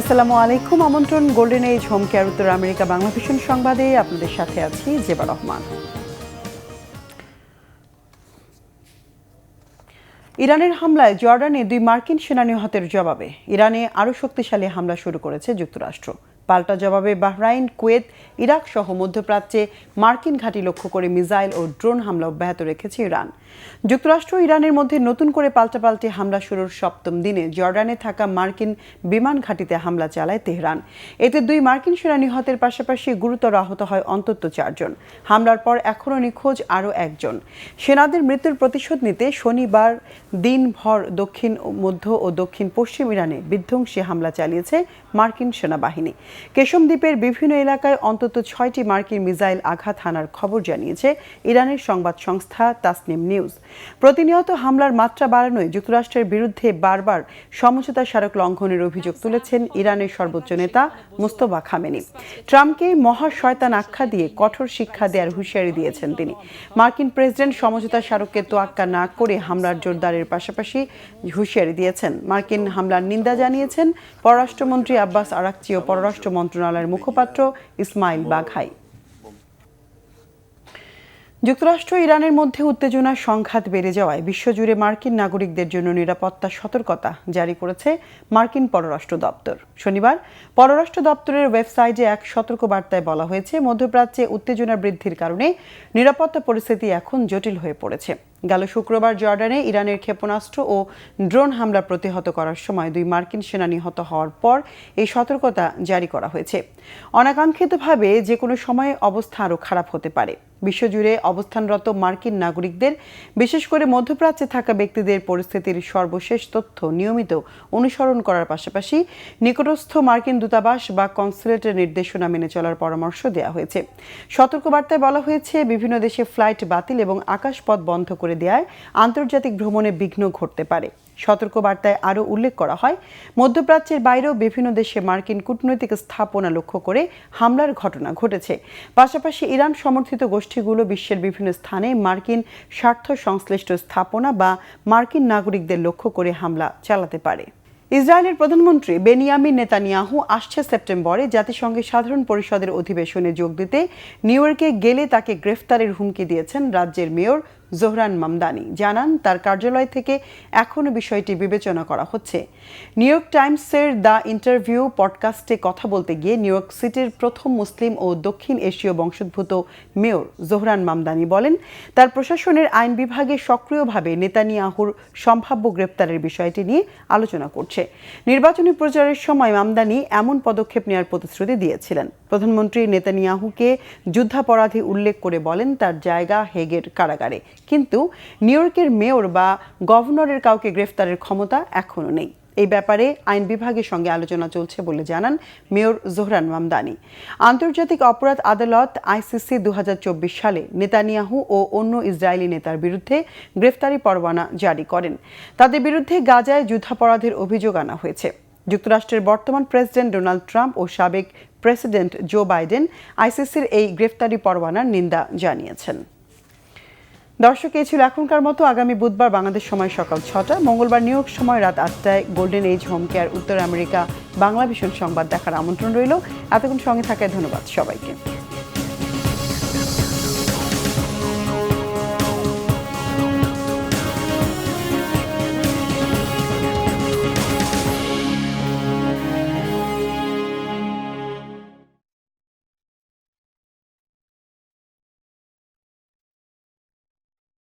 আসসালামু আলাইকুম। আমন্ত্রণ গোল্ডেন এজ হোম কেয়ার উত্তর আমেরিকা বাংলা ভিশন সংবাদে আপনাদের সাথে আছি জেবা রহমান। ইরানের হামলায় জর্ডানে 2 মার্কিন সেনা নিহতের জবাবে ইরানে আরও শক্তিশালী হামলা শুরু করেছে যুক্তরাষ্ট্র। পাল্টা জবাবে বাহরাইন, কুয়েত, ইরাক সহ মধ্যপ্রাচ্যে মার্কিন ঘাঁটি লক্ষ্য করে মিসাইল ও ড্রোন হামলা অব্যাহত রেখেছে ইরান। যুক্তরাষ্ট্র ইরানের মধ্যে নতুন করে পাল্টাপাল্টি হামলা শুরুর 7ম দিনে জর্ডানে থাকা মার্কিন বিমান ঘাঁটিতে হামলা চালায় তেহরান। এতে 2 মার্কিন সেনা নিহতের পাশাপাশি গুরুতর আহত হয় অন্তত 4 জন। হামলার পর এখনও নিখোঁজ আরও 1 জন। সেনাদের মৃত্যুর প্রতিশোধ নিতে শনিবার দিনভর দক্ষিণ মধ্য ও দক্ষিণ পশ্চিম ইরানে বিধ্বংসী হামলা চালিয়েছে মার্কিন সেনাবাহিনী। কেশম দ্বীপের বিভিন্ন এলাকায় অন্তত 6টি মার্কিন মিসাইল আঘাত হানার খবর জানিয়েছে ইরানের সংবাদ সংস্থা তাসনিম নিউজ। প্রতিনিয়ত হামলার মাত্রা বাড়ানোয় যুক্তরাষ্ট্রের বিরুদ্ধে বারবার সমঝোতা স্মারক লঙ্ঘনের অভিযোগ তুলেছেন ইরানের সর্বোচ্চ নেতা মুস্তফা খামেনি। ট্রাম্পকে মহা শয়তান আখ্যা দিয়ে কঠোর শিক্ষা দেওয়ার হুঁশিয়ারি দিয়েছেন তিনি। মার্কিন প্রেসিডেন্ট সমঝোতা স্মারককে তোয়াক্কা না করে হামলার জোরদারের পাশাপাশি হুঁশিয়ারি দিয়েছেন। মার্কিন হামলার নিন্দা জানিয়েছেন পররাষ্ট্রমন্ত্রী আব্বাস আরাকচি ও পররাষ্ট্র মন্ত্রণালয়ের মুখপাত্র ইসমাইল বাঘাই। যুক্তরাষ্ট্র ইরানের মধ্যে উত্তেজনার সংঘাত বেড়ে যাওয়ায় বিশ্বজুড়ে মার্কিন নাগরিকদের জন্য নিরাপত্তা সতর্কতা জারি করেছে মার্কিন পররাষ্ট্র দপ্তর। শনিবার পররাষ্ট্র দপ্তরের ওয়েবসাইটে এক সতর্কবার্তায় বলা হয়েছে, মধ্যপ্রাচ্যে উত্তেজনা বৃদ্ধির কারণে নিরাপত্তা পরিস্থিতি এখন জটিল হয়ে পড়েছে। গেল শুক্রবার জর্ডানে ইরানের ক্ষেপণাস্ত্র ও ড্রোন হামলা প্রতিহত করার সময় 2 মার্কিন সেনা নিহত হওয়ার পর এই সতর্কতা জারি করা হয়েছে। অনাকাঙ্ক্ষিতভাবে যে কোনো সময়ে অবস্থা আরও খারাপ হতে পারে। বিশ্বজুড়ে অবস্থানরত মার্কিন নাগরিকদের, বিশেষ করে মধ্যপ্রাচ্যে থাকা ব্যক্তিদের পরিস্থিতির সর্বশেষ তথ্য নিয়মিত অনুসরণ করার পাশাপাশি নিকটস্থ মার্কিন দূতাবাস বা কনসুলেটের নির্দেশনা মেনে চলার পরামর্শ দেওয়া হয়েছে। সতর্কবার্তায় বলা হয়েছে, বিভিন্ন দেশে ফ্লাইট বাতিল এবং আকাশপথ বন্ধ করে দেওয়ায় আন্তর্জাতিক ভ্রমণে বিঘ্ন ঘটতে পারে। সতর্কবার্তায় আরও উল্লেখ করা হয়, মধ্যপ্রাচ্যের বাইরেও বিভিন্ন দেশে মার্কিন কূটনৈতিক স্থাপনা লক্ষ্য করে হামলার ঘটনা ঘটেছে। পাশাপাশি ইরান সমর্থিত গোষ্ঠীগুলো বিশ্বের বিভিন্ন স্থানে মার্কিন স্বার্থ সংশ্লিষ্ট স্থাপনা বা মার্কিন নাগরিকদের লক্ষ্য করে হামলা চালাতে পারে। ইসরায়েলের প্রধানমন্ত্রী বেনিয়ামিন নেতানিয়াহু আসছে সেপ্টেম্বরে জাতিসংঘের সাধারণ পরিষদের অধিবেশনে যোগ দিতে নিউ ইয়র্কে গেলে তাকে গ্রেফতারের হুমকি দিয়েছেন রাজ্যের মেয়র জোহরান মামদানি। জানান, তার কার্যালয় থেকে এখনও বিষয়টি বিবেচনা করা হচ্ছে। নিউ ইয়র্ক টাইমসের দ্য ইন্টারভিউ পডকাস্টে কথা বলতে গিয়ে নিউ ইয়র্ক সিটির প্রথম মুসলিম ও দক্ষিণ এশীয় বংশোদ্ভূত মেয়র জোহরান মামদানি বলেন, তার প্রশাসনের আইন বিভাগে সক্রিয়ভাবে নেতানিয়াহুর সম্ভাব্য গ্রেপ্তারের বিষয়টি নিয়ে আলোচনা করছে। নির্বাচনী প্রচারের সময় মামদানি এমন পদক্ষেপ নেওয়ার প্রতিশ্রুতি দিয়েছিলেন। প্রধানমন্ত্রী নেতানিয়াহুকে যুদ্ধাপরাধী উল্লেখ করে বলেন, তার জায়গা হেগের কারাগারে, কিন্তু নিউ ইয়র্কের মেয়র বা গভর্নরের কাউকে গ্রেফতারের ক্ষমতা এখনও নেই। এই ব্যাপারে আইন বিভাগের সঙ্গে আলোচনা চলছে বলে জানান মেয়র জোহরান মামদানি। আন্তর্জাতিক অপরাধ আদালত আইসিসি 2024 সালে নেতানিয়াহু ও অন্য ইসরায়েলি নেতার বিরুদ্ধে গ্রেফতারি পরোয়ানা জারি করেন। তাদের বিরুদ্ধে গাজায় যুদ্ধাপরাধের অভিযোগ আনা হয়েছে। যুক্তরাষ্ট্রের বর্তমান প্রেসিডেন্ট ডোনাল্ড ট্রাম্প ও সাবেক প্রেসিডেন্ট জো বাইডেন আইসিসির এই গ্রেফতারি পরোয়ানার নিন্দা জানিয়েছেন। দর্শক, এই ছিল এখনকার মতো। আগামী বুধবার বাংলাদেশ সময় সকাল 6টা, মঙ্গলবার নিউ ইয়র্ক সময় রাত 8টায় গোল্ডেন এজ হোম কেয়ার উত্তর আমেরিকা বাংলা ভিশন সংবাদ দেখার আমন্ত্রণ রইল। এতক্ষণ সঙ্গে থাকায় ধন্যবাদ সবাইকে।